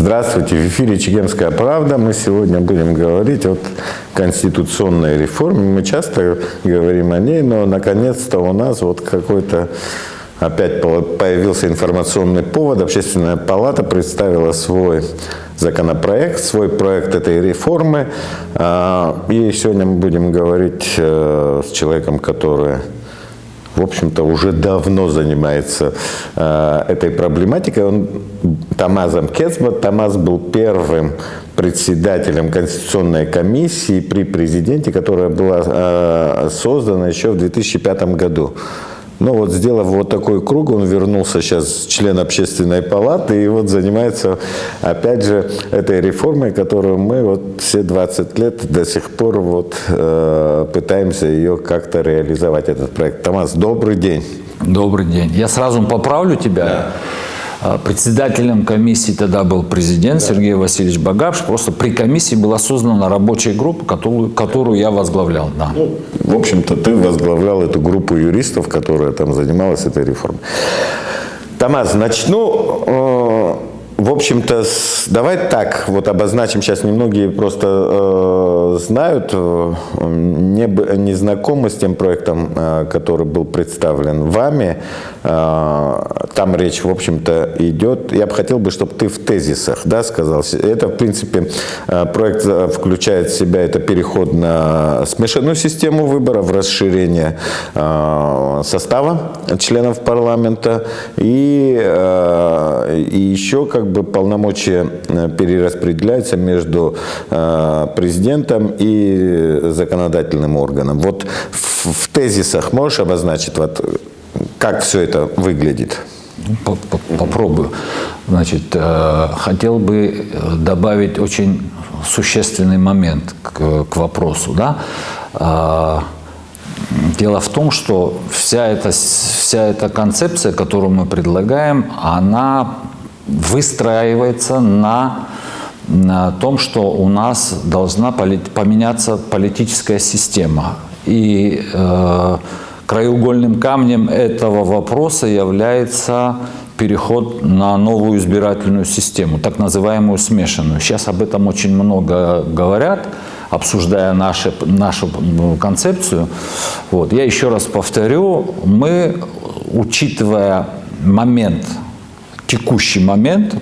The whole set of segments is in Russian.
Здравствуйте, в эфире «Чегемская правда». Мы сегодня будем говорить о конституционной реформе. Мы часто говорим о ней, но наконец-то у нас вот какой-то опять появился информационный повод. Общественная палата представила свой законопроект, свой проект этой реформы. И сегодня мы будем говорить с человеком, который, в общем-то, уже давно занимается этой проблематикой. Он Тамазом Кецбат. Тамаз был первым председателем Конституционной комиссии при президенте, которая была создана еще в 2005 году. Но вот сделав вот такой круг, он вернулся сейчас член Общественной палаты и вот занимается опять же этой реформой, которую мы вот все 20 лет до сих пор вот пытаемся ее как-то реализовать, этот проект. Тамаз, добрый день. Добрый день. Я сразу поправлю тебя. Да. Председателем комиссии тогда был президент Сергей Васильевич Багапш. Просто при комиссии была создана рабочая группа, которую я возглавлял. Да. Ну, в общем-то, ты возглавлял эту группу юристов, которая там занималась этой реформой. Тамаз, начну. В общем-то, давай так вот обозначим, сейчас немногие просто знают, не знакомы с тем проектом, который был представлен вами. Там речь, в общем-то, идет. Я бы хотел, чтобы ты в тезисах, да, сказал. Это, в принципе, проект включает в себя это переход на смешанную систему выборов, расширение состава членов парламента и еще как бы полномочия перераспределяются между президентом и законодательным органом. Вот в тезисах можешь обозначить, вот, как все это выглядит? Попробую. Значит, хотел бы добавить очень существенный момент к вопросу. Да? Дело в том, что вся эта концепция, которую мы предлагаем, она выстраивается на том, что у нас должна поменяться политическая система. И краеугольным камнем этого вопроса является переход на новую избирательную систему, так называемую смешанную. Сейчас об этом очень много говорят, обсуждая нашу концепцию. Вот. Я еще раз повторю, мы, учитывая текущий момент,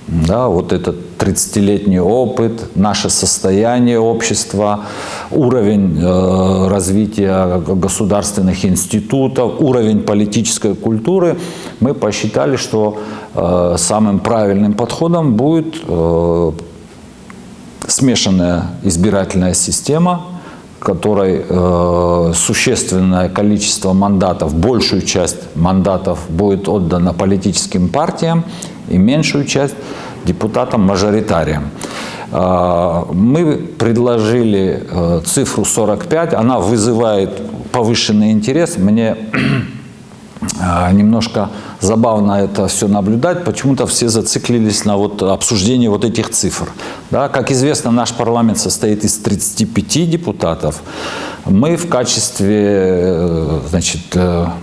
да, вот этот 30-летний опыт, наше состояние общества, уровень развития государственных институтов, уровень политической культуры, мы посчитали, что самым правильным подходом будет смешанная избирательная система, в которой существенное количество мандатов, большую часть мандатов будет отдана политическим партиям и меньшую часть депутатам-мажоритариям. Мы предложили цифру 45, она вызывает повышенный интерес. Мне немножко забавно это все наблюдать. Почему-то все зациклились на обсуждении этих цифр. Да? Как известно, наш парламент состоит из 35 депутатов. Мы в качестве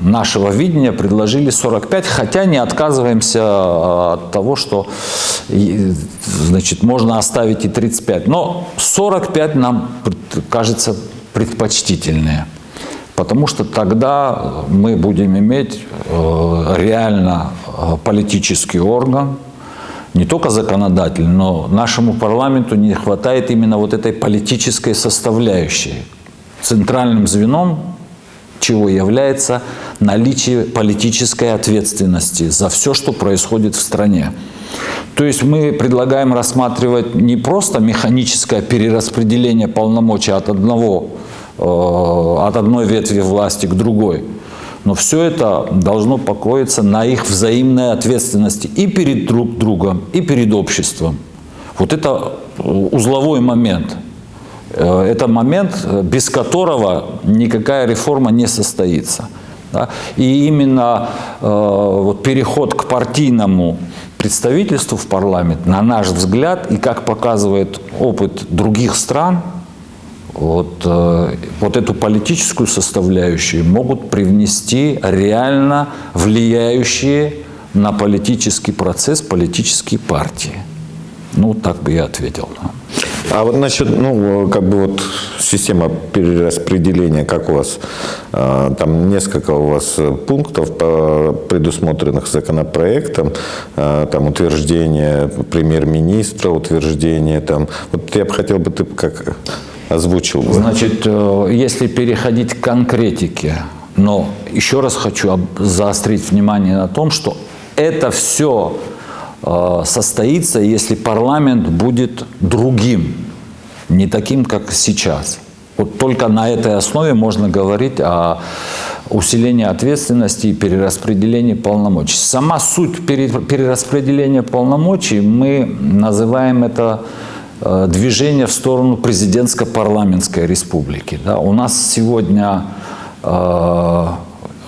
нашего видения предложили 45, хотя не отказываемся от того, что можно оставить и 35. Но 45 нам кажется предпочтительнее. Потому что тогда мы будем иметь реально политический орган, не только законодательный, но нашему парламенту не хватает именно этой политической составляющей. Центральным звеном чего является наличие политической ответственности за все, что происходит в стране. То есть мы предлагаем рассматривать не просто механическое перераспределение полномочий от одной ветви власти к другой. Но все это должно покоиться на их взаимной ответственности и перед друг другом, и перед обществом. Вот это узловой момент. Это момент, без которого никакая реформа не состоится. Да? И именно переход к партийному представительству в парламент, на наш взгляд, и как показывает опыт других стран, эту политическую составляющую могут привнести реально влияющие на политический процесс политические партии. Ну, так бы я ответил. Да. А вот насчет, ну, как бы вот система перераспределения, как у вас, там несколько у вас пунктов, предусмотренных законопроектом, там утверждение премьер-министра, утверждение там, вот я бы хотел бы, ты как озвучил бы. Значит, если переходить к конкретике, но еще раз хочу заострить внимание на том, что это все состоится, если парламент будет другим, не таким, как сейчас. Вот только на этой основе можно говорить о усилении ответственности и перераспределении полномочий. Сама суть перераспределения полномочий, мы называем это движение в сторону президентско-парламентской республики. Да? У нас сегодня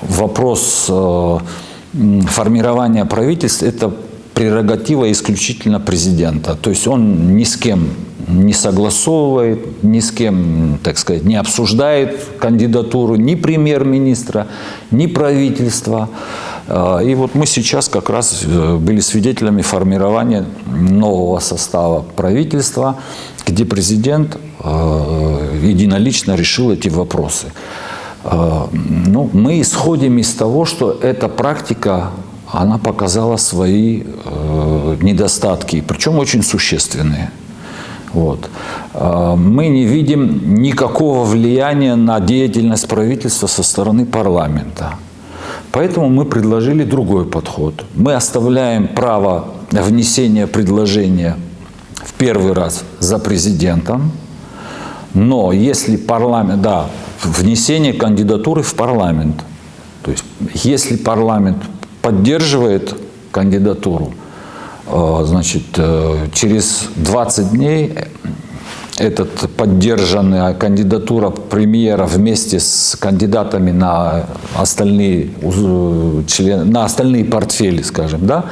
вопрос формирования правительства – это прерогатива исключительно президента. То есть он ни с кем не согласовывает, ни с кем, так сказать, не обсуждает кандидатуру ни премьер-министра, ни правительства. И вот мы сейчас как раз были свидетелями формирования нового состава правительства, где президент единолично решил эти вопросы. Ну, мы исходим из того, что эта практика, она показала свои недостатки, причем очень существенные. Вот. Мы не видим никакого влияния на деятельность правительства со стороны парламента. Поэтому мы предложили другой подход. Мы оставляем право внесения предложения в первый раз за президентом, но если парламент, да, внесение кандидатуры в парламент, то есть если парламент поддерживает кандидатуру, значит, через 20 дней эта поддержанная кандидатура премьера вместе с кандидатами на остальные портфели, скажем, да,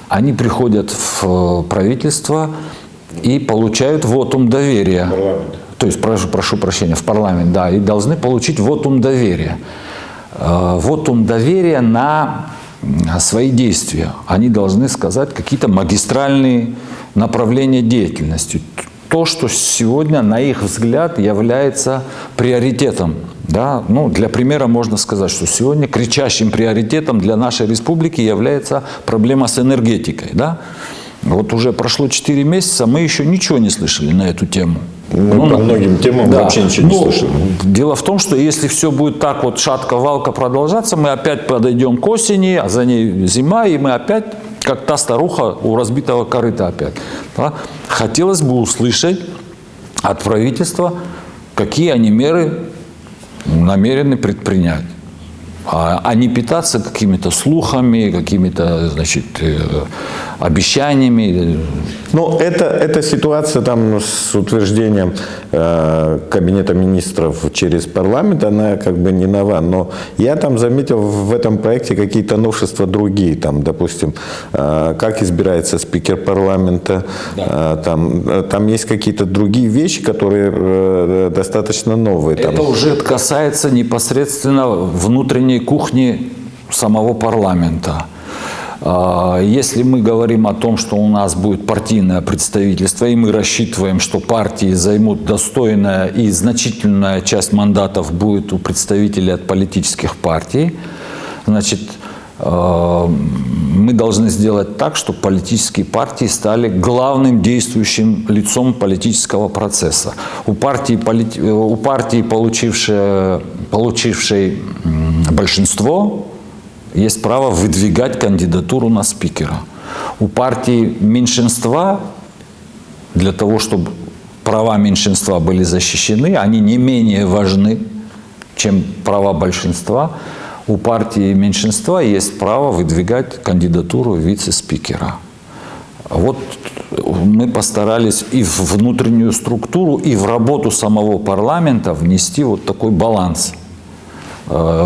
они приходят в правительство и получают вотум доверия. То есть, прошу прощения, в парламент, да, и должны получить вотум доверия. Вотум доверия на свои действия. Они должны сказать какие-то магистральные направления деятельности. То, что сегодня, на их взгляд, является приоритетом. Да? Ну, для примера можно сказать, что сегодня кричащим приоритетом для нашей республики является проблема с энергетикой. Да? Вот уже прошло 4 месяца, мы еще ничего не слышали на эту тему. Мы по многим темам вообще ничего не слышали. Дело в том, что если все будет так вот шатко-валко продолжаться, мы опять подойдем к осени, а за ней зима, и мы опять, как та старуха у разбитого корыта опять. Да? Хотелось бы услышать от правительства, какие они меры намерены предпринять. А не питаться какими-то слухами, какими-то, значит, обещаниями. Ну, эта ситуация там с утверждением Кабинета министров через парламент, она как бы не нова. Но я там заметил в этом проекте какие-то новшества другие. Там, допустим, как избирается спикер парламента. Да. Там есть какие-то другие вещи, которые достаточно новые. Там. Это уже касается непосредственно внутренней кухни самого парламента. Если мы говорим о том, что у нас будет партийное представительство, и мы рассчитываем, что партии займут достойная и значительная часть мандатов будет у представителей от политических партий, значит, мы должны сделать так, чтобы политические партии стали главным действующим лицом политического процесса. У партии, получившей большинство, есть право выдвигать кандидатуру на спикера. У партии меньшинства, для того, чтобы права меньшинства были защищены, они не менее важны, чем права большинства. У партии меньшинства есть право выдвигать кандидатуру вице-спикера. Вот мы постарались и в внутреннюю структуру, и в работу самого парламента внести вот такой баланс.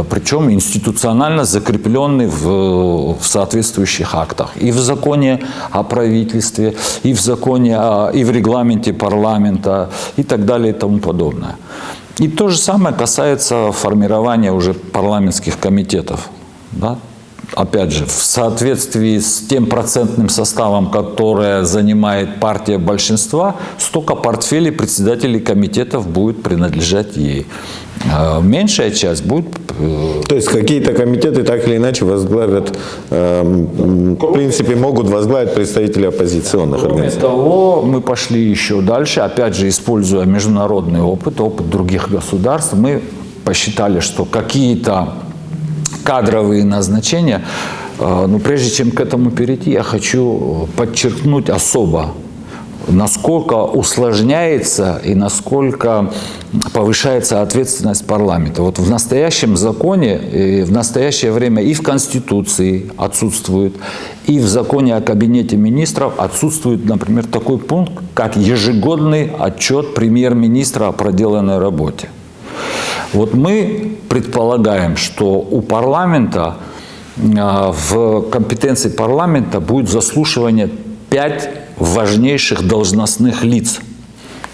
Причем институционально закрепленный в соответствующих актах. И в законе о правительстве, и в законе, и в регламенте парламента, и так далее, и тому подобное. И то же самое касается формирования уже парламентских комитетов. Да? опять же, в соответствии с тем процентным составом, которое занимает партия большинства, столько портфелей председателей комитетов будет принадлежать ей. Меньшая часть будет... То есть какие-то комитеты так или иначе возглавят, в принципе, могут возглавить представители оппозиционных Кроме организаций. того, мы пошли еще дальше, опять же, используя международный опыт, опыт других государств, мы посчитали, что какие-то кадровые назначения, но прежде чем к этому перейти, я хочу подчеркнуть особо, насколько усложняется и насколько повышается ответственность парламента. Вот в настоящем законе, в настоящее время и в Конституции отсутствует, и в законе о Кабинете министров отсутствует, например, такой пункт, как ежегодный отчет премьер-министра о проделанной работе. Вот мы предполагаем, что у парламента, в компетенции парламента будет заслушивание 5 важнейших должностных лиц.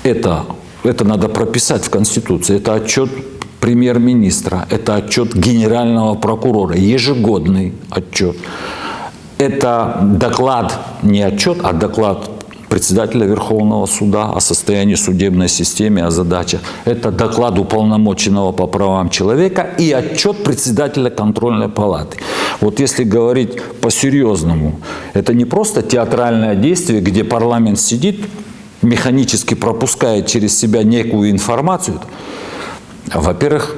Это надо прописать в Конституции. Это отчет премьер-министра, это отчет генерального прокурора, ежегодный отчет. Это доклад, не отчет, а доклад председателя Верховного суда о состоянии судебной системы, о задачах. Это доклад уполномоченного по правам человека и отчет председателя контрольной палаты. Вот если говорить по-серьезному, это не просто театральное действие, где парламент сидит, механически пропускает через себя некую информацию. Во-первых,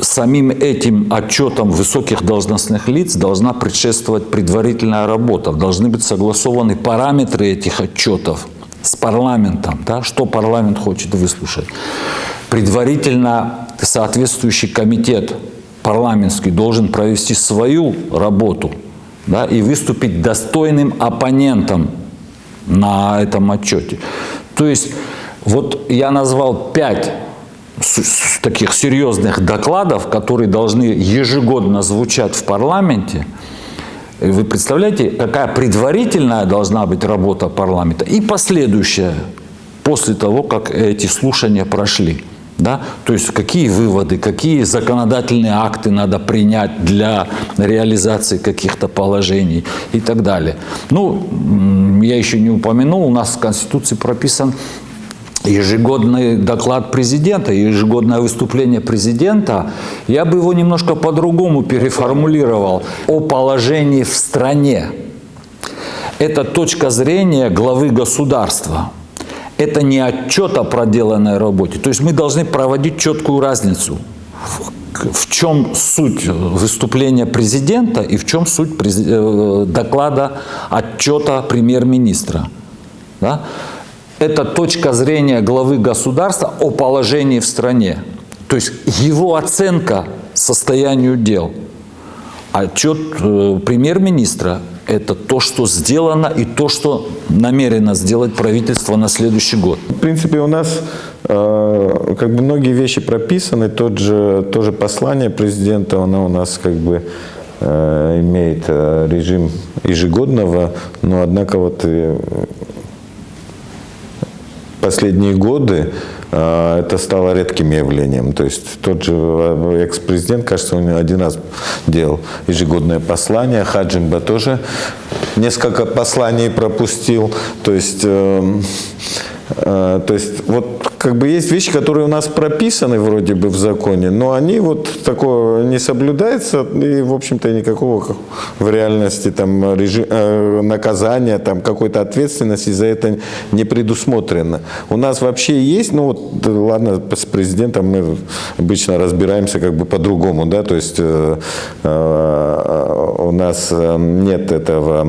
самим этим отчетам высоких должностных лиц должна предшествовать предварительная работа. Должны быть согласованы параметры этих отчетов с парламентом, да, что парламент хочет выслушать. Предварительно соответствующий комитет парламентский должен провести свою работу, да, и выступить достойным оппонентом на этом отчете. То есть вот я назвал 5 таких серьезных докладов, которые должны ежегодно звучать в парламенте. Вы представляете, какая предварительная должна быть работа парламента и последующая после того, как эти слушания прошли. Да? То есть какие выводы, какие законодательные акты надо принять для реализации каких-то положений и так далее. Ну, я еще не упомянул, у нас в Конституции прописан ежегодный доклад президента, ежегодное выступление президента. Я бы его немножко по-другому переформулировал. О положении в стране. Это точка зрения главы государства. Это не отчет о проделанной работе. То есть мы должны проводить четкую разницу. В чем суть выступления президента и в чем суть доклада, отчета премьер-министра. Да? Это точка зрения главы государства о положении в стране. То есть его оценка состоянию дел. Отчет премьер-министра – это то, что сделано и то, что намерено сделать правительство на следующий год. В принципе, у нас как бы многие вещи прописаны. Тоже послание президента, оно у нас как бы имеет режим ежегодного, но однако вот последние годы это стало редким явлением. То есть тот же экс-президент, кажется, он один раз делал ежегодное послание. Хаджимба тоже несколько посланий пропустил. То есть вот как бы есть вещи, которые у нас прописаны вроде бы в законе, но они вот такого не соблюдаются, и в общем-то никакого в реальности там наказания, там какой-то ответственности за это не предусмотрено. У нас вообще есть, ну вот ладно, с президентом мы обычно разбираемся как бы по-другому, да, то есть у нас нет этого,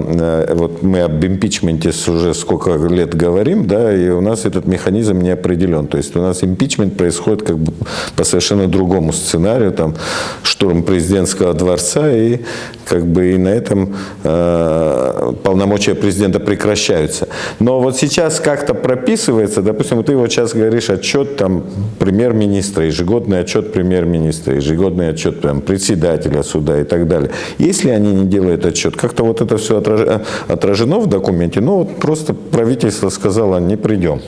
вот мы об импичменте уже сколько лет говорим, да, и у нас этот механизм не определен. То есть у нас импичмент происходит как бы по совершенно другому сценарию, там штурм президентского дворца, и как бы и на этом полномочия президента прекращаются. Но вот сейчас как-то прописывается, допустим, ты вот сейчас говоришь отчет там премьер-министра, ежегодный отчет премьер-министра, ежегодный отчет там, председателя суда и так далее. Если они не делают отчет, как-то вот это все отражено в документе, ну вот просто правительство сказало, не придем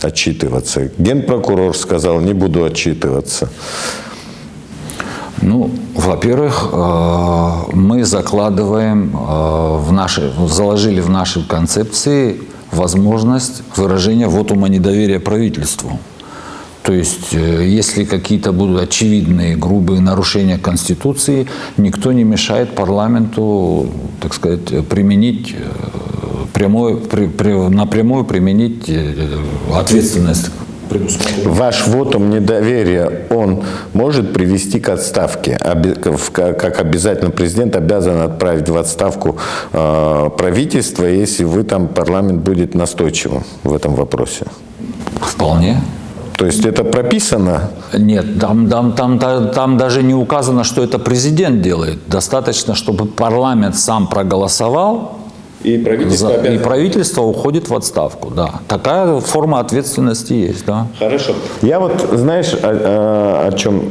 отчитываться. Генпрокурор сказал, не буду отчитываться. Ну, во-первых, мы закладываем заложили в нашей концепции возможность выражения вотума недоверия правительству. То есть, если какие-то будут очевидные, грубые нарушения Конституции, никто не мешает парламенту, так сказать, применить напрямую применить ответственность. Ваш вотум недоверия, он может привести к отставке? Как обязательно президент обязан отправить в отставку правительство, если парламент будет настойчивым в этом вопросе? Вполне. То есть это прописано? Нет, там даже не указано, что это президент делает. Достаточно, чтобы парламент сам проголосовал, и правительство уходит в отставку. Да. Такая форма ответственности есть. Да. Хорошо. Я знаешь, о чем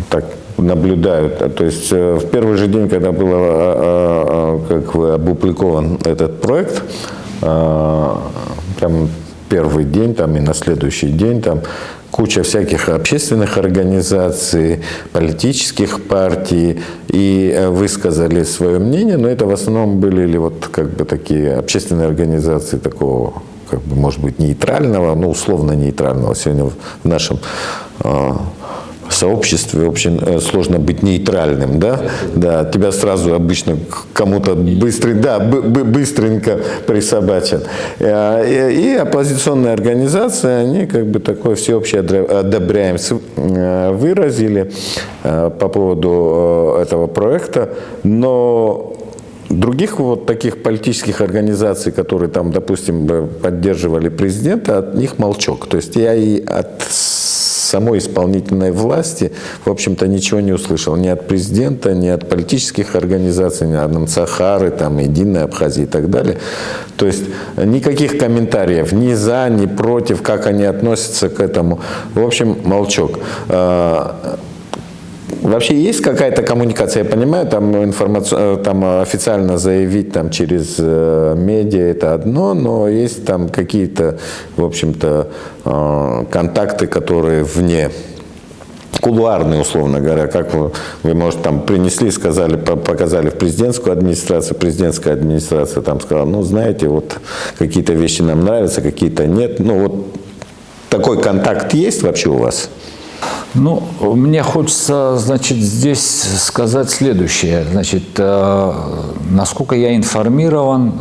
так наблюдаю. То есть в первый же день, когда был опубликован этот проект, прям первый день и на следующий день куча всяких общественных организаций, политических партий, и высказали свое мнение, но это в основном были такие общественные организации такого, может быть, нейтрального, условно нейтрального. Сегодня в нашем сообществе, в общем, сложно быть нейтральным, да? Да, тебя сразу обычно кому-то быстренько присобачат. И оппозиционные организации, они такое всеобщее одобряем выразили по поводу этого проекта, но других таких политических организаций, которые допустим, поддерживали президента, от них молчок. То есть я и от самой исполнительной власти, в общем-то, ничего не услышал. Ни от президента, ни от политических организаций, ни от Нацахары, Единой Абхазии и так далее. То есть никаких комментариев ни за, ни против, как они относятся к этому. В общем, молчок. Вообще есть какая-то коммуникация? Я понимаю, официально заявить через медиа это одно, но есть какие-то, в общем-то, контакты, которые вне, кулуарные, условно говоря, как вы может, принесли, сказали, показали в президентскую администрацию, президентская администрация сказала, знаете, какие-то вещи нам нравятся, какие-то нет. Такой контакт есть вообще у вас? Мне хочется, здесь сказать следующее. Насколько я информирован,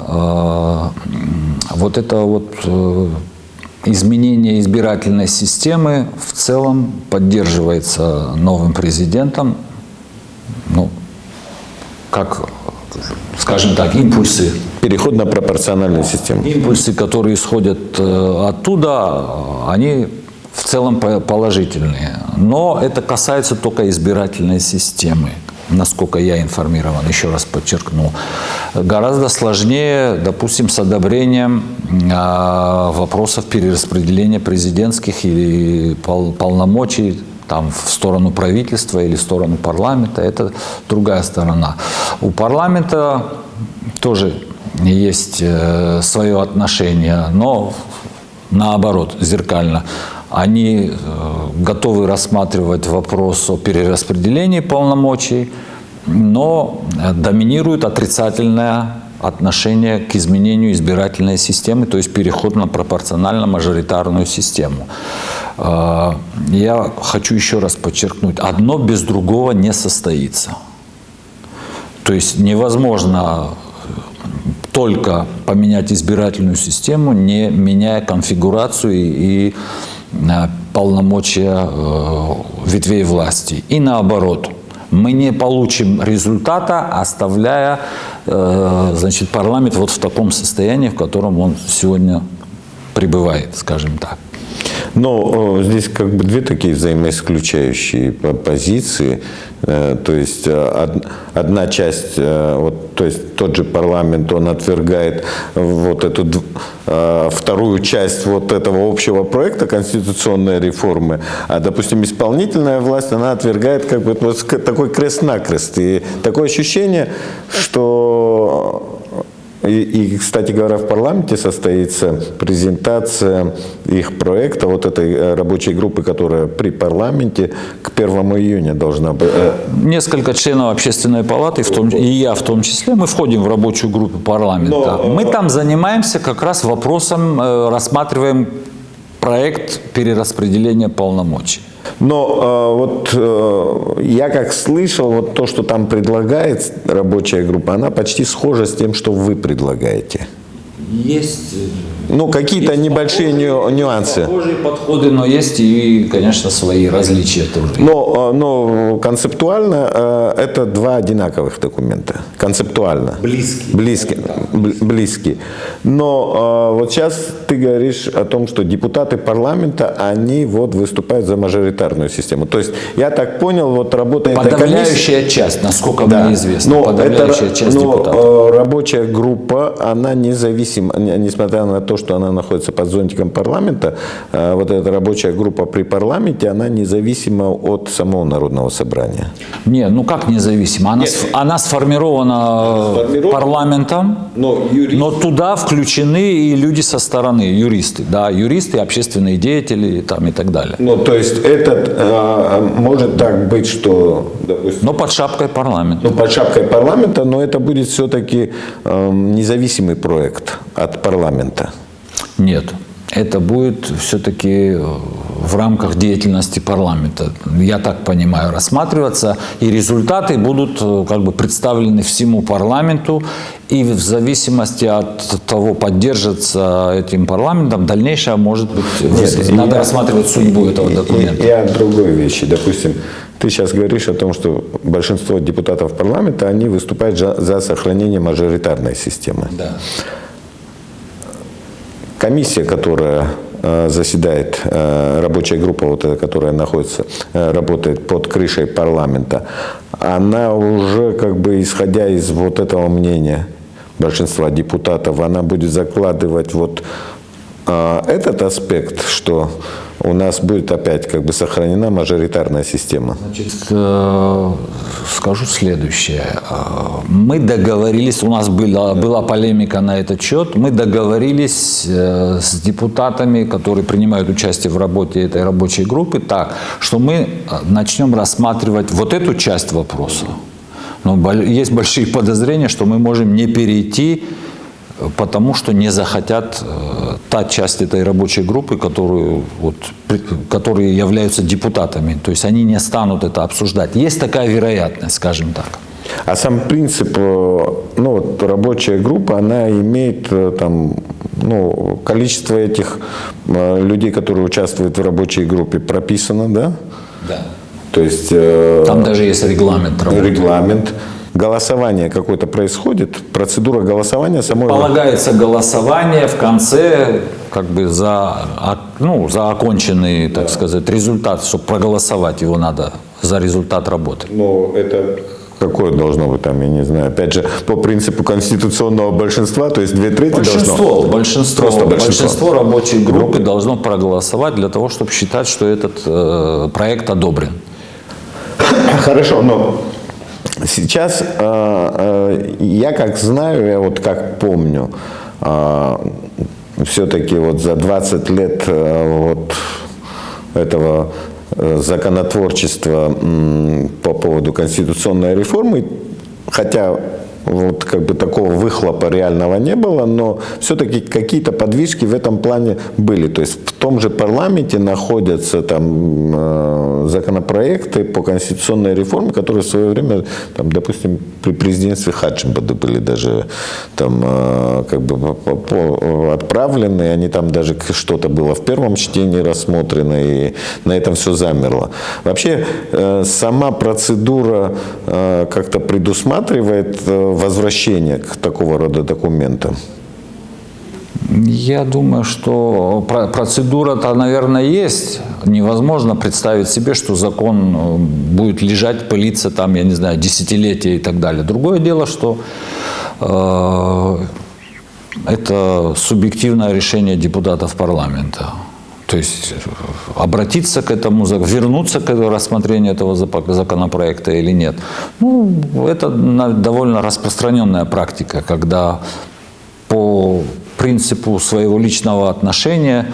изменение избирательной системы в целом поддерживается новым президентом, как, скажем так, импульсы. Переход на пропорциональную систему. Импульсы, которые исходят оттуда, они в целом положительные. Но это касается только избирательной системы, насколько я информирован, еще раз подчеркну. Гораздо сложнее, допустим, с одобрением вопросов перераспределения президентских или полномочий в сторону правительства или в сторону парламента. Это другая сторона. У парламента тоже есть свое отношение, но наоборот, зеркально. Они готовы рассматривать вопрос о перераспределении полномочий, но доминирует отрицательное отношение к изменению избирательной системы, то есть переход на пропорционально-мажоритарную систему. Я хочу еще раз подчеркнуть, одно без другого не состоится. То есть невозможно только поменять избирательную систему, не меняя конфигурацию и полномочия ветвей власти. И наоборот, мы не получим результата, оставляя парламент в таком состоянии, в котором он сегодня пребывает, скажем так. Но здесь две такие взаимоисключающие позиции. То есть одна часть, то есть тот же парламент, он отвергает эту вторую часть этого общего проекта конституционной реформы, а, допустим, исполнительная власть, она отвергает такой крест-накрест. И такое ощущение, что кстати говоря, в парламенте состоится презентация их проекта, вот этой рабочей группы, которая при парламенте к 1 июня должна быть. Несколько членов общественной палаты, и я в том числе, мы входим в рабочую группу парламента. Мы там занимаемся как раз вопросом, рассматриваем проект перераспределения полномочий. Но я как слышал, вот то, что там предлагает рабочая группа, она почти схожа с тем, что вы предлагаете. Есть какие-то небольшие нюансы. Похожие подходы, но есть и, конечно, свои различия тоже. Но концептуально это два одинаковых документа. Концептуально. Близкие. Но вот сейчас ты говоришь о том, что депутаты парламента, они вот выступают за мажоритарную систему. То есть, я так понял, вот работает эта комиссия. Подавляющая часть, насколько мне известно, подавляющая часть депутатов. Рабочая группа, она независима, несмотря на то, что она находится под зонтиком парламента, вот эта рабочая группа при парламенте, она независима от самого Народного собрания. Не, как независима? Она сформирована парламентом, но туда включены и люди со стороны, юристы, юристы, общественные деятели и так далее. То есть может так быть, что, допустим... Но под шапкой парламента. Под шапкой парламента, но это будет все-таки независимый проект от парламента. Нет, это будет все-таки в рамках деятельности парламента, я так понимаю, рассматриваться, и результаты будут представлены всему парламенту, и в зависимости от того, поддержится этим парламентом, дальнейшее может быть, надо рассматривать судьбу этого документа. И о другой вещи, допустим, ты сейчас говоришь о том, что большинство депутатов парламента, они выступают за сохранение мажоритарной системы. Да. Комиссия, которая заседает, рабочая группа, которая работает под крышей парламента, она уже исходя из этого мнения большинства депутатов, она будет закладывать этот аспект, что у нас будет опять сохранена мажоритарная система. Значит, скажу следующее. Мы договорились, у нас была полемика на этот счет, мы договорились с депутатами, которые принимают участие в работе этой рабочей группы, так, что мы начнем рассматривать вот эту часть вопроса. Но есть большие подозрения, что мы можем не перейти, потому что не захотят та часть этой рабочей группы, которые являются депутатами. То есть они не станут это обсуждать. Есть такая вероятность, скажем так. А сам принцип, рабочая группа, она имеет количество этих людей, которые участвуют в рабочей группе, прописано, да? Да. То есть... Там даже есть регламент работы. Регламент. Голосование какое-то происходит, процедура голосования самой... Полагается голосование в конце, за оконченный, так сказать, результат, чтобы проголосовать его надо за результат работы. Это какое должно быть там, я не знаю, опять же, по принципу конституционного большинства, то есть 2/3 Большинство рабочей группы должно проголосовать для того, чтобы считать, что этот проект одобрен. Хорошо, но... Сейчас, я как знаю, я как помню, все-таки за 20 лет этого законотворчества по поводу конституционной реформы, хотя такого выхлопа реального не было, но все-таки какие-то подвижки в этом плане были. То есть в том же парламенте находятся законопроекты по конституционной реформе, которые в свое время, допустим, при президентстве Хаджимбада были даже отправлены, они там даже что-то было в первом чтении рассмотрено, и на этом все замерло. Вообще сама процедура как-то предусматривает возвращение к такого рода документам? Я думаю, что процедура-то, наверное, есть. Невозможно представить себе, что закон будет лежать, пылиться я не знаю, десятилетия и так далее. Другое дело, что это субъективное решение депутатов парламента. То есть обратиться к этому, вернуться к рассмотрению этого законопроекта или нет. Это довольно распространенная практика, когда по принципу своего личного отношения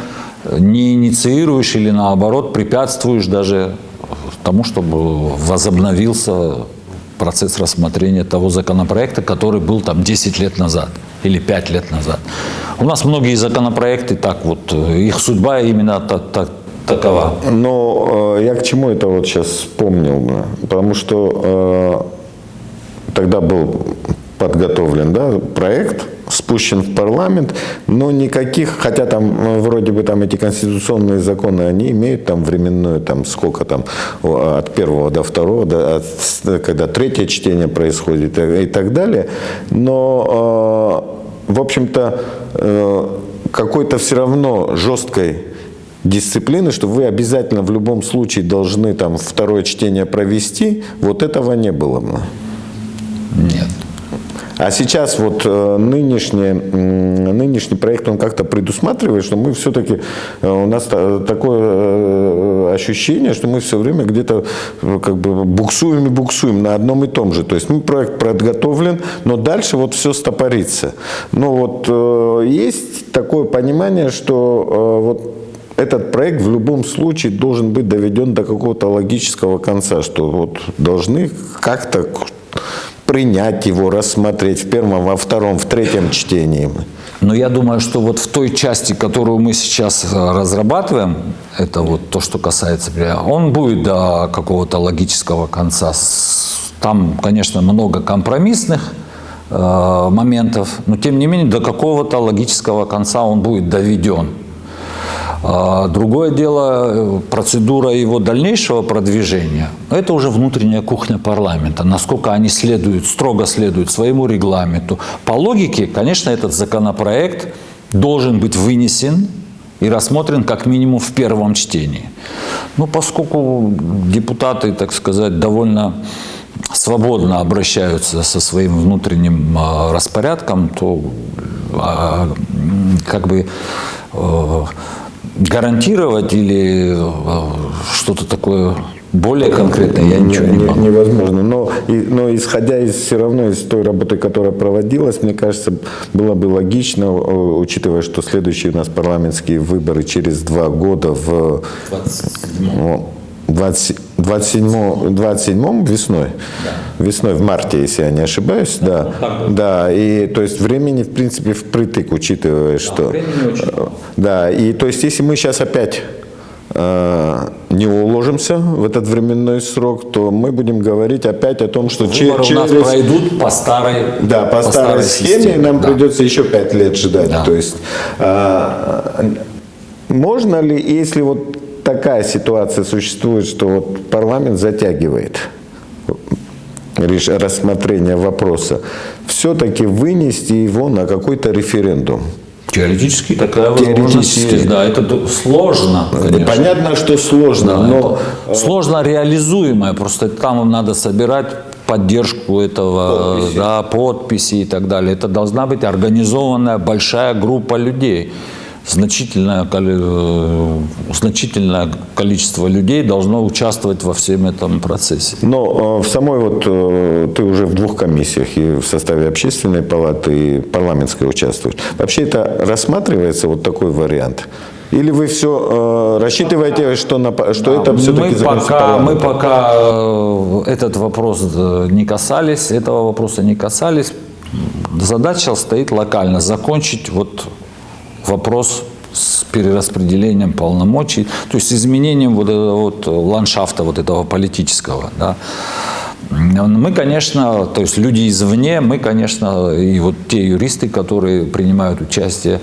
не инициируешь или, наоборот, препятствуешь даже тому, чтобы возобновился процесс рассмотрения того законопроекта, который был там 10 лет назад или 5 лет назад. У нас многие законопроекты так вот, их судьба именно такова. Но я к чему это вот сейчас вспомнил? Потому что тогда был подготовлен, да, проект, спущен в парламент, но никаких, хотя там вроде бы там эти конституционные законы, они имеют там временную, там сколько там, от первого до второго, когда третье чтение происходит и так далее, но, в общем-то, какой-то все равно жесткой дисциплины, что вы обязательно в любом случае должны там второе чтение провести, вот этого не было. Нет. А сейчас вот нынешний проект, он как-то предусматривает, что мы все-таки, у нас такое ощущение, что мы все время где-то как бы буксуем на одном и том же. То есть проект подготовлен, но дальше вот все стопорится. Но вот есть такое понимание, что вот этот проект в любом случае должен быть доведен до какого-то логического конца, что вот должны как-то принять его, рассмотреть в первом, во втором, в третьем чтении. Но я думаю, что вот в той части, которую мы сейчас разрабатываем, это вот то, что касается, он будет до какого-то логического конца. Там, конечно, много компромиссных моментов, но тем не менее до какого-то логического конца он будет доведен. Другое дело, процедура его дальнейшего продвижения, это уже внутренняя кухня парламента, насколько они строго следуют своему регламенту. По логике, конечно, этот законопроект должен быть вынесен и рассмотрен как минимум в первом чтении. Но поскольку депутаты, так сказать, довольно свободно обращаются со своим внутренним распорядком, то как бы гарантировать или что-то такое более конкретное я ничего не могу. Невозможно. Но исходя все равно из той работы, которая проводилась, мне кажется, было бы логично, учитывая, что следующие у нас парламентские выборы через 2 года в 27-м весной. Да. Весной, в марте, если я не ошибаюсь. Да. Да. И то есть времени, в принципе, впритык, учитывая, что... Да. И то есть если мы сейчас опять не уложимся в этот временной срок, то мы будем говорить опять о том, что выборы у нас пройдут по старой, по старой схеме, нам придется еще 5 лет ждать. Да. То есть можно ли, если вот такая ситуация существует, что вот парламент затягивает рассмотрение вопроса, все-таки вынести его на какой-то референдум? Теоретически такая возможность есть. Да, это сложно, конечно. Понятно, что сложно, да, но... Сложно реализуемое, просто там надо собирать поддержку этого, подписи и так далее. Это должна быть организованная большая группа людей. Значительное количество людей должно участвовать во всем этом процессе. Но в самой ты уже в 2 комиссиях, и в составе общественной палаты, и парламентской участвуешь. Вообще это рассматривается вот такой вариант? Или вы все рассчитываете, что это все-таки закончится парламентом? Мы пока этот вопрос этого вопроса не касались. Задача стоит локально, закончить вопрос с перераспределением полномочий, то есть изменением ландшафта этого политического. Да. Мы, конечно, то есть люди извне, мы, конечно, и те юристы, которые принимают участие,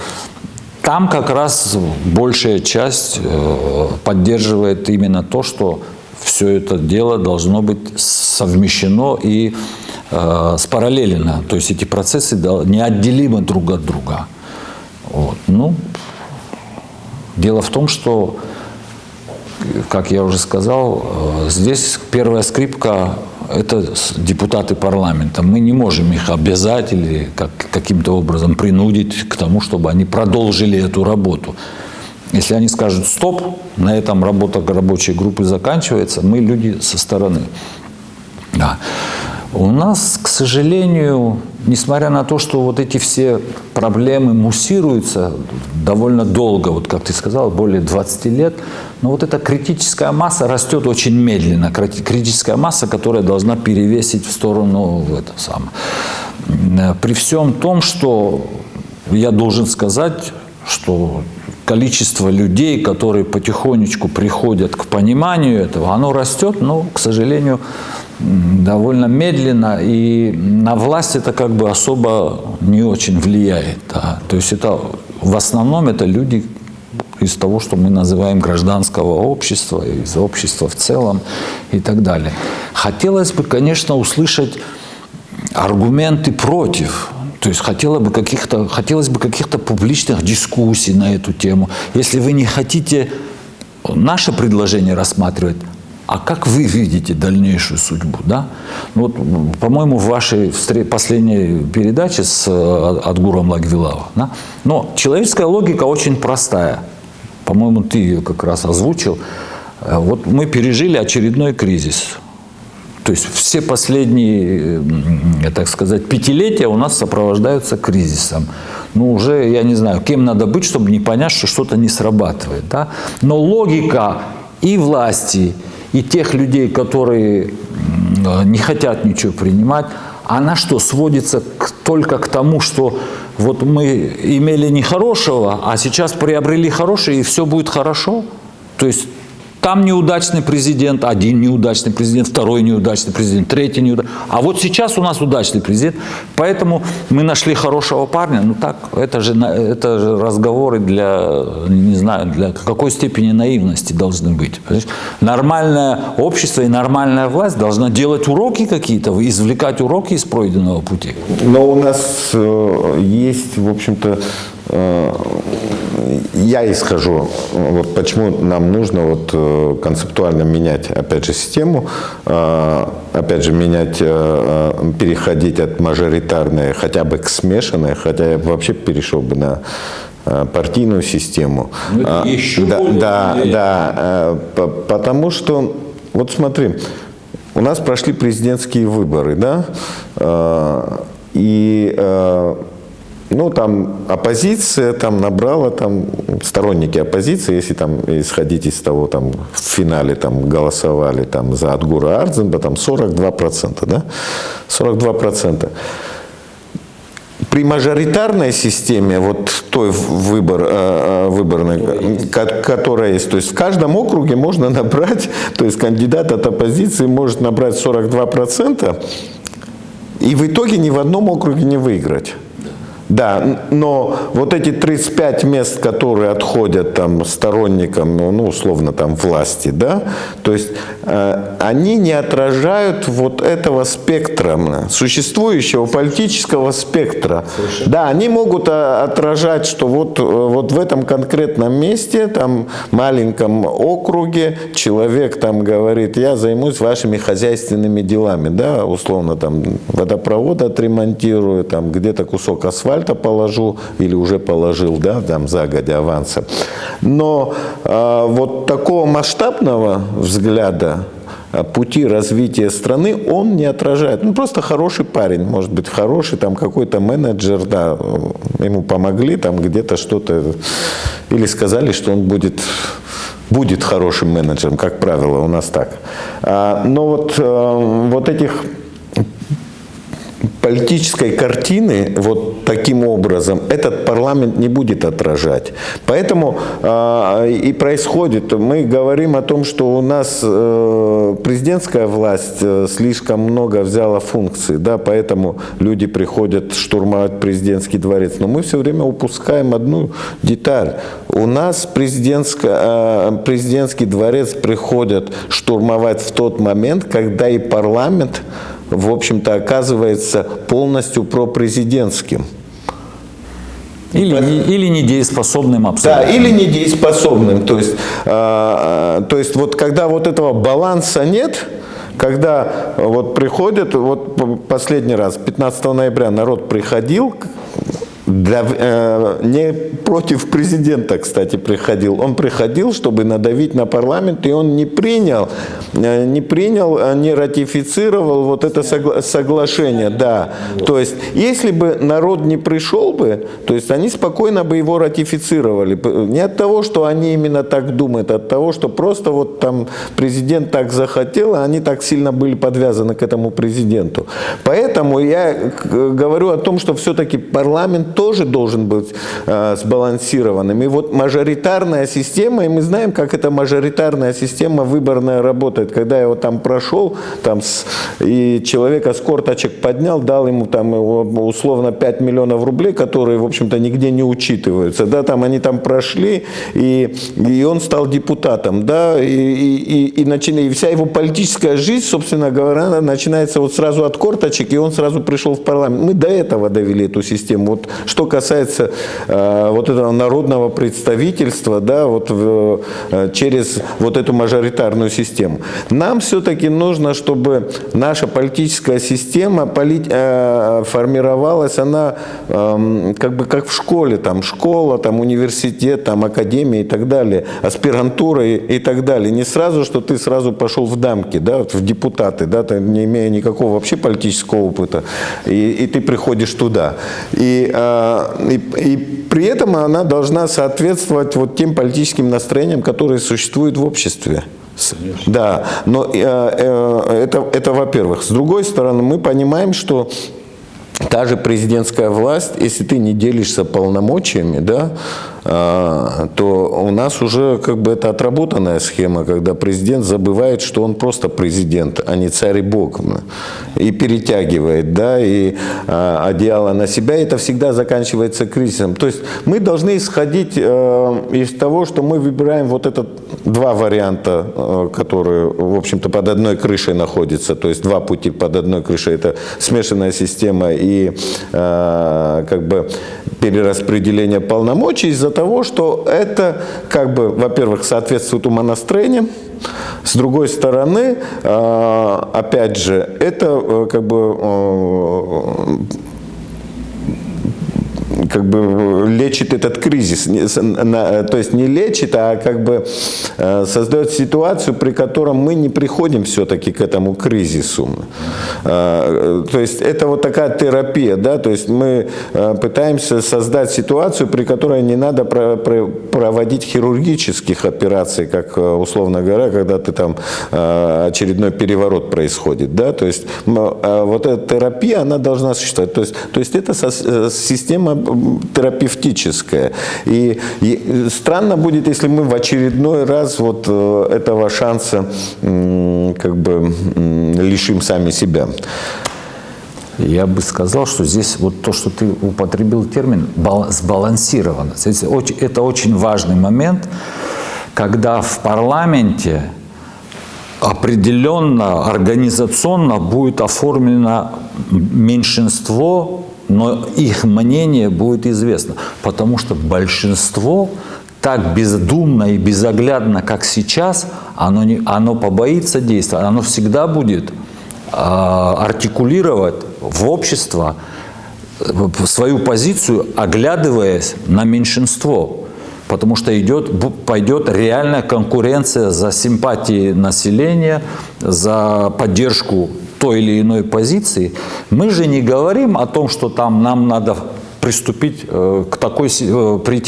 там как раз большая часть поддерживает именно то, что все это дело должно быть совмещено и спараллелено, то есть эти процессы неотделимы друг от друга. Дело в том, что, как я уже сказал, здесь первая скрипка – это депутаты парламента. Мы не можем их обязать или каким-то образом принудить к тому, чтобы они продолжили эту работу. Если они скажут «стоп», на этом работа рабочей группы заканчивается, мы люди со стороны. Да. У нас, к сожалению, несмотря на то, что вот эти все проблемы муссируются довольно долго, вот как ты сказал, более 20 лет, но вот эта критическая масса растет очень медленно. Критическая масса, которая должна перевесить в сторону этого самого. При всем том, что я должен сказать, что количество людей, которые потихонечку приходят к пониманию этого, оно растет, но, к сожалению, довольно медленно, и на власть это как бы особо не очень влияет. Да. То есть это в основном это люди из того, что мы называем гражданского общества, из общества в целом и так далее. Хотелось бы, конечно, услышать аргументы против. То есть хотелось бы каких-то публичных дискуссий на эту тему. Если вы не хотите наше предложение рассматривать, а как вы видите дальнейшую судьбу? Да? Вот, по-моему, в вашей последней передаче с Адгуром Лагвилава, да? Но человеческая логика очень простая. По-моему, ты ее как раз озвучил. Вот мы пережили очередной кризис. То есть все последние, так сказать, пятилетия у нас сопровождаются кризисом. Ну, уже, я не знаю, кем надо быть, чтобы не понять, что что-то не срабатывает. Да? Но логика и власти, и тех людей, которые не хотят ничего принимать, она что, сводится только к тому, что вот мы имели нехорошего, а сейчас приобрели хорошее, и все будет хорошо? То есть там неудачный президент, один неудачный президент, второй неудачный президент, третий неудачный. А вот сейчас у нас удачный президент, поэтому мы нашли хорошего парня. Ну так, это же разговоры для, не знаю, для какой степени наивности должны быть. Понимаешь? Нормальное общество и нормальная власть должна делать уроки какие-то, извлекать уроки из пройденного пути. Но у нас есть, в общем-то, я исхожу, вот почему нам нужно вот концептуально менять, опять же, систему, опять же, менять, переходить от мажоритарной хотя бы к смешанной, хотя я вообще перешел бы на партийную систему. Еще да, потому что, вот смотри, у нас прошли президентские выборы, да, и ну, там оппозиция там набрала, там сторонники оппозиции, если там исходить из того, там в финале там голосовали там за Адгура Ардзинба, там 42%, да? 42%. При мажоритарной системе, вот той выборной, которая есть, то есть в каждом округе можно набрать, то есть кандидат от оппозиции может набрать 42%, и в итоге ни в одном округе не выиграть. Да, но вот эти 35 мест, которые отходят там сторонникам, ну, условно, там, власти, да, то есть они не отражают вот этого спектра, существующего политического спектра. Совершенно. Да, они могут отражать, что вот в этом конкретном месте, там, маленьком округе, человек там говорит, я займусь вашими хозяйственными делами, да, условно, там, водопровод отремонтирую, там, где-то кусок асфальта положу или уже положил, да, там загодя аванса. Но вот такого масштабного взгляда пути развития страны он не отражает. Ну, просто хороший парень, может быть, хороший там какой-то менеджер, да, ему помогли там где-то что-то, или сказали, что он будет хорошим менеджером, как правило, у нас так. Но вот этих политической картины вот таким образом этот парламент не будет отражать. Поэтому и происходит, мы говорим о том, что у нас президентская власть слишком много взяла функций, да, поэтому люди приходят штурмовать президентский дворец. Но мы все время упускаем одну деталь. У нас президентский дворец приходят штурмовать в тот момент, когда и парламент, в общем-то, оказывается полностью пропрезидентским. Или недееспособным абсолютно. Да, или недееспособным. То есть вот когда вот этого баланса нет, когда вот приходят, вот последний раз, 15 ноября народ приходил, не против президента, кстати, приходил. Он приходил, чтобы надавить на парламент, и он не принял, не ратифицировал вот это соглашение. Да. То есть, если бы народ не пришел бы, то есть они спокойно бы его ратифицировали. Не от того, что они именно так думают, а от того, что просто вот там президент так захотел, а они так сильно были подвязаны к этому президенту. Поэтому я говорю о том, что все-таки парламент тоже должен быть сбалансированным. И вот мажоритарная система, и мы знаем, как эта мажоритарная система выборная работает. Когда я вот там прошел, и человека с корточек поднял, дал ему там условно 5 миллионов рублей, которые, в общем-то, нигде не учитываются. Да, там они там прошли, и он стал депутатом. Да, и вся его политическая жизнь, собственно говоря, начинается вот сразу от корточек, и он сразу пришел в парламент. Мы до этого довели эту систему. Вот что касается вот этого народного представительства, да, вот через вот эту мажоритарную систему. Нам все-таки нужно, чтобы наша политическая система формировалась, она как бы как в школе, там школа, там университет, там академия и так далее, аспирантура и так далее. Не сразу, что ты сразу пошел в дамки, да, вот в депутаты, да, ты, не имея никакого вообще политического опыта, и ты приходишь туда. И при этом она должна соответствовать вот тем политическим настроениям, которые существуют в обществе. Конечно. Да, но это во-первых. С другой стороны, мы понимаем, что та же президентская власть, если ты не делишься полномочиями, да, то у нас уже как бы это отработанная схема, когда президент забывает, что он просто президент, а не царь и бог, и перетягивает, да, и одеяло на себя, и это всегда заканчивается кризисом. То есть мы должны исходить из того, что мы выбираем вот этот два варианта, которые, в общем-то, под одной крышей находятся, то есть два пути под одной крышей, это смешанная система и как бы перераспределение полномочий из-за того, что это, как бы, во-первых, соответствует умонастроениям, с другой стороны, опять же, это как бы лечит этот кризис, то есть не лечит, а как бы создает ситуацию, при котором мы не приходим все-таки к этому кризису. То есть это вот такая терапия, да, то есть мы пытаемся создать ситуацию, при которой не надо проводить хирургических операций, как, условно говоря, когда ты там очередной переворот происходит, да, то есть вот эта терапия, она должна существовать, то есть это система терапевтическая. И странно будет, если мы в очередной раз вот этого шанса как бы лишим сами себя. Я бы сказал, что здесь вот то, что ты употребил термин сбалансированность. Это очень важный момент, когда в парламенте определенно, организационно будет оформлено меньшинство, но их мнение будет известно, потому что большинство так бездумно и безоглядно, как сейчас, оно побоится действовать, оно всегда будет артикулировать в общество свою позицию, оглядываясь на меньшинство, потому что пойдет реальная конкуренция за симпатии населения, за поддержку той или иной позиции. Мы же не говорим о том, что там нам надо прийти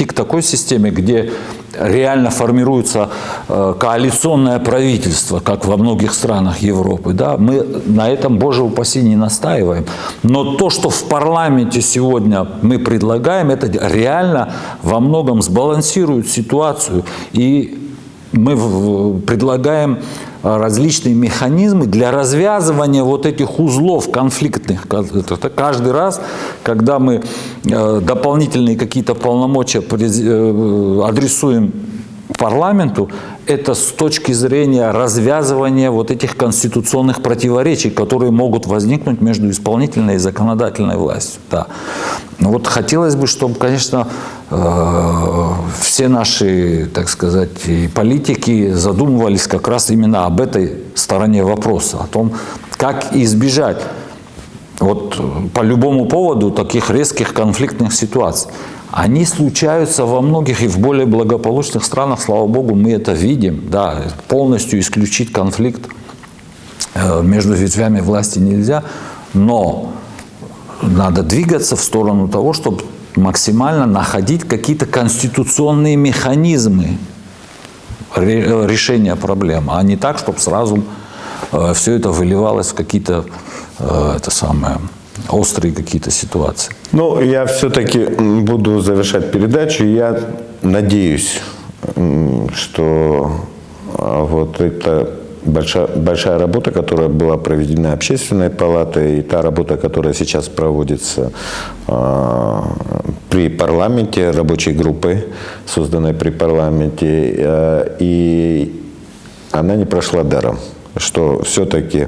к такой системе, где реально формируется коалиционное правительство, как во многих странах Европы. Да? Мы на этом, боже упаси, не настаиваем. Но то, что в парламенте сегодня мы предлагаем, это реально во многом сбалансирует ситуацию. И мы предлагаем различные механизмы для развязывания вот этих узлов конфликтных. Каждый раз, когда мы дополнительные какие-то полномочия адресуем парламенту, это с точки зрения развязывания вот этих конституционных противоречий, которые могут возникнуть между исполнительной и законодательной властью. Да. Но вот хотелось бы, чтобы, конечно, все наши, так сказать, политики задумывались как раз именно об этой стороне вопроса, о том, как избежать вот по любому поводу таких резких конфликтных ситуаций. Они случаются во многих и в более благополучных странах, слава богу, мы это видим. Да, полностью исключить конфликт между ветвями власти нельзя, но надо двигаться в сторону того, чтобы максимально находить какие-то конституционные механизмы решения проблем, а не так, чтобы сразу все это выливалось в какие-то острые какие-то ситуации. Ну, я все-таки буду завершать передачу. Я надеюсь, что вот это большая работа, которая была проведена Общественной палатой, и та работа, которая сейчас проводится при парламенте, рабочей группой, созданной при парламенте, и она не прошла даром. Что все-таки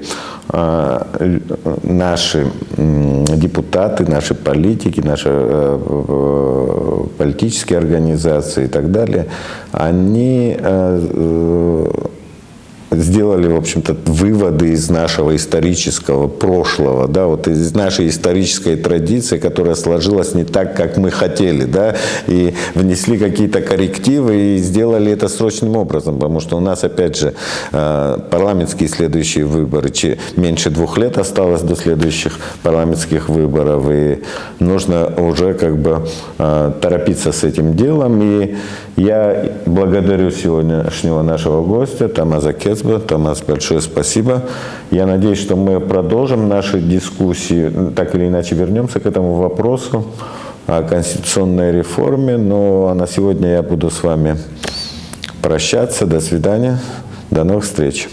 наши депутаты, наши политики, наши политические организации и так далее, они сделали, в общем-то, выводы из нашего исторического прошлого, да, вот из нашей исторической традиции, которая сложилась не так, как мы хотели, да, и внесли какие-то коррективы и сделали это срочным образом, потому что у нас, опять же, парламентские следующие выборы, меньше 2 лет осталось до следующих парламентских выборов, и нужно уже как бы торопиться с этим делом, и я благодарю сегодняшнего нашего гостя Томаса Кецба. Томас, большое спасибо. Я надеюсь, что мы продолжим наши дискуссии, так или иначе вернемся к этому вопросу о конституционной реформе. Ну, а на сегодня я буду с вами прощаться. До свидания. До новых встреч.